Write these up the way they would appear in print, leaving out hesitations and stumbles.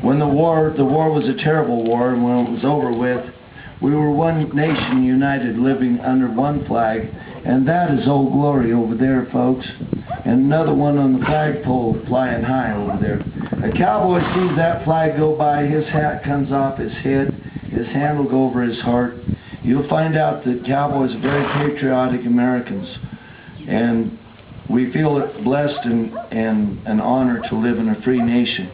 When the war was a terrible war, and when it was over with, we were one nation united, living under one flag, and that is Old Glory over there, folks. And another one on the flagpole flying high over there. A cowboy sees that flag go by, his hat comes off his head, his hand will go over his heart. You'll find out that cowboys are very patriotic Americans, and we feel it blessed and an honor to live in a free nation.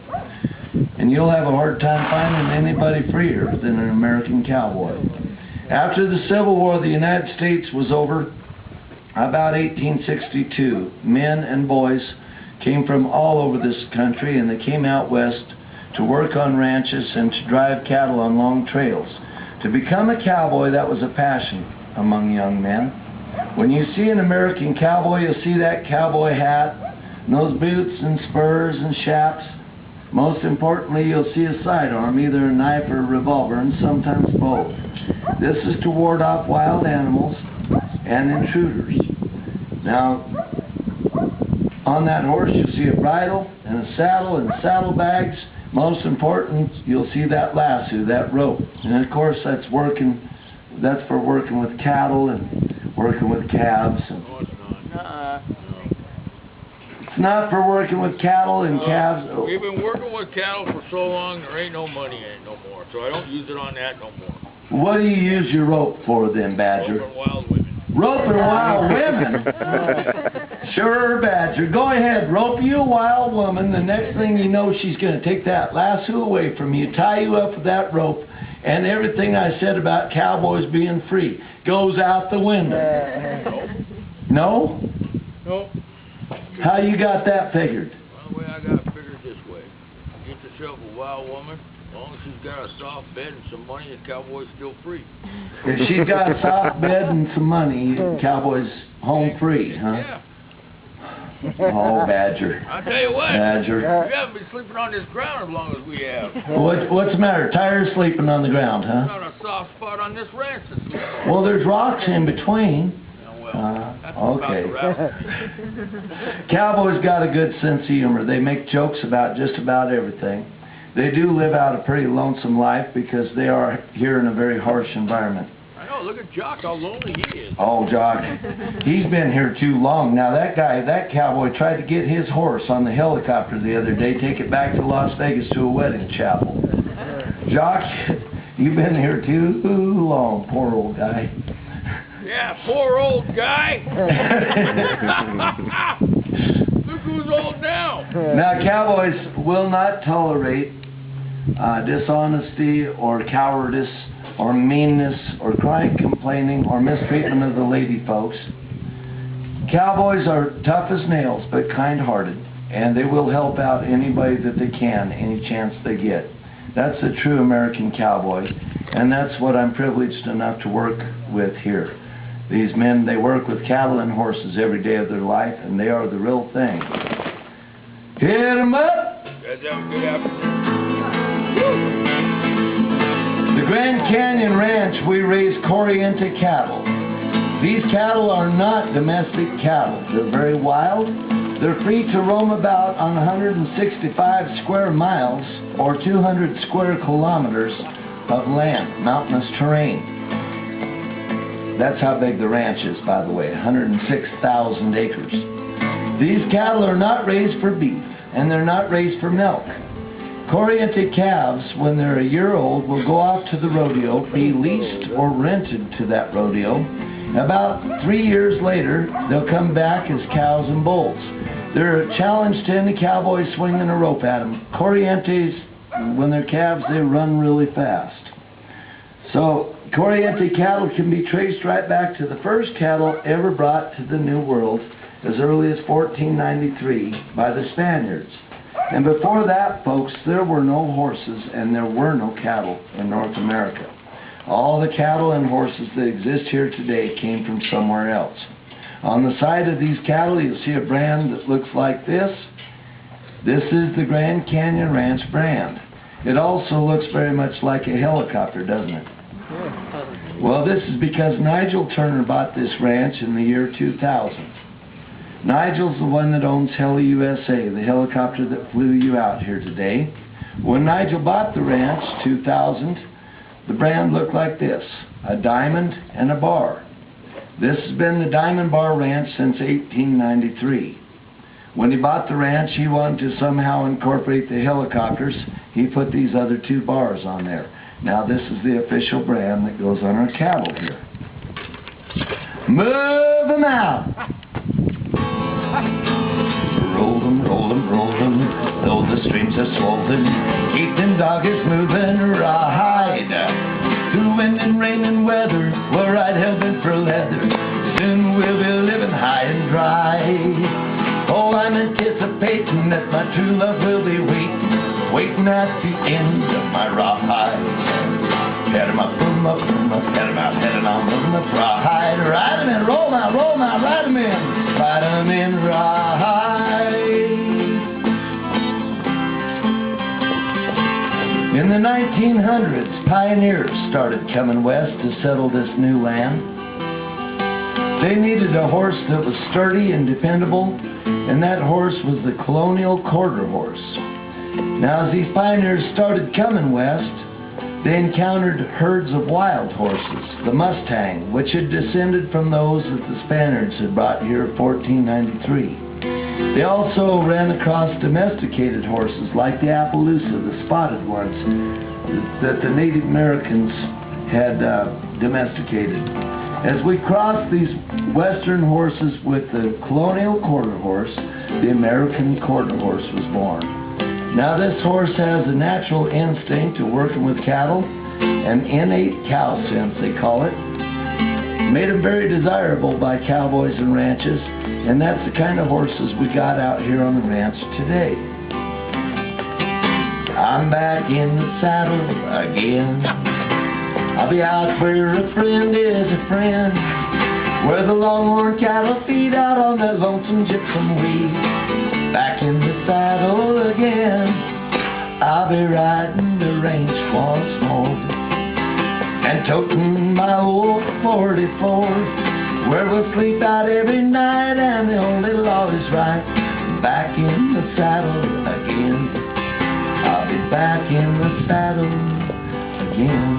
And you'll have a hard time finding anybody freer than an American cowboy. After the Civil War of the United States was over, about 1862, men and boys came from all over this country, and they came out west to work on ranches and to drive cattle on long trails. To become a cowboy, that was a passion among young men. When you see an American cowboy, you'll see that cowboy hat, and those boots and spurs and chaps. Most importantly, you'll see a sidearm, either a knife or a revolver, and sometimes both. This is to ward off wild animals and intruders. Now, on that horse, you'll see a bridle and a saddle and saddlebags. Most important, you'll see that lasso, that rope. And of course, that's for working with cattle and working with calves. It's not for working with cattle and calves. We've been working with cattle for so long, there ain't no money in it no more. So I don't use it on that no more. What do you use your rope for then, Badger? Rope and wild women. Rope and wild women? Sure, Badger. Go ahead, rope you a wild woman. The next thing you know, she's going to take that lasso away from you, tie you up with that rope, and everything I said about cowboys being free goes out the window. No? No. How you got that figured? Well, the way I got it figured this way. Get yourself a wild woman. As long as she's got a soft bed and some money, the cowboy's still free. If she's got a soft bed and some money, the cowboy's home free, huh? Yeah. Oh, Badger. I'll tell you what. Badger. We haven't been sleeping on this ground as long as we have. What's the matter? Tired of sleeping on the ground, huh? Not a soft spot on this ranch to sleep on. Well, there's rocks in between. Okay. Cowboys got a good sense of humor. They make jokes about just about everything. They do live out a pretty lonesome life because they are here in a very harsh environment. I know, look at Jock, how lonely he is. Oh, Jock, he's been here too long. Now that cowboy tried to get his horse on the helicopter the other day, take it back to Las Vegas to a wedding chapel. Jock, you've been here too long, poor old guy. Yeah, poor old guy. Look who's old now. Now, cowboys will not tolerate dishonesty or cowardice or meanness or crying, complaining or mistreatment of the lady folks. Cowboys are tough as nails but kind-hearted, and they will help out anybody that they can, any chance they get. That's the true American cowboy, and that's what I'm privileged enough to work with here. These men, they work with cattle and horses every day of their life, and they are the real thing. Hit 'em up! Guys have a good afternoon. The Grand Canyon Ranch, we raise Corriente cattle. These cattle are not domestic cattle. They're very wild. They're free to roam about on 165 square miles or 200 square kilometers of land, mountainous terrain. That's how big the ranch is, by the way, 106,000 acres. These cattle are not raised for beef, and they're not raised for milk. Corriente calves, when they're a year old, will go off to the rodeo, be leased or rented to that rodeo. About 3 years later, they'll come back as cows and bulls. They're a challenge to any cowboy swinging a rope at them. Corrientes, when they're calves, they run really fast. So, Corriente cattle can be traced right back to the first cattle ever brought to the New World as early as 1493 by the Spaniards. And before that, folks, there were no horses and there were no cattle in North America. All the cattle and horses that exist here today came from somewhere else. On the side of these cattle, you'll see a brand that looks like this. This is the Grand Canyon Ranch brand. It also looks very much like a helicopter, doesn't it? Well, this is because Nigel Turner bought this ranch in the year 2000. Nigel's the one that owns Heli USA, the helicopter that flew you out here today. When Nigel bought the ranch, 2000, the brand looked like this, a diamond and a bar. This has been the Diamond Bar Ranch since 1893. When he bought the ranch, he wanted to somehow incorporate the helicopters. He put these other two bars on there. Now this is the official brand that goes on our cattle here. Move them out! Roll them, roll them, roll them, though the streams are swollen. Keep them doggies moving, rawhide. Through wind and rain and weather, we'll ride hell-bent for leather. Soon we'll be living high and dry. Oh, I'm anticipating that my true love will be waiting at the end of my rawhide. Pat him up, pat him out, heading on, moving up rawhide. Ride him in, roll now, ride him in rawhide. In the 1900s, pioneers started coming west to settle this new land. They needed a horse that was sturdy and dependable, and that horse was the colonial quarter horse. Now, as these pioneers started coming west, they encountered herds of wild horses, the Mustang, which had descended from those that the Spaniards had brought here in 1493. They also ran across domesticated horses like the Appaloosa, the spotted ones, that the Native Americans had domesticated. As we crossed these western horses with the colonial quarter horse, the American quarter horse was born. Now this horse has a natural instinct to working with cattle, an innate cow sense they call it. Made him very desirable by cowboys and ranches, and that's the kind of horses we got out here on the ranch today. I'm back in the saddle again. I'll be out where a friend is a friend, where the longhorn cattle feed out on that lonesome gypsum weed. Back in the saddle again, I'll be riding the range once more, and toting my old 44, where we'll sleep out every night and the only law is right. Back in the saddle again, I'll be back in the saddle again.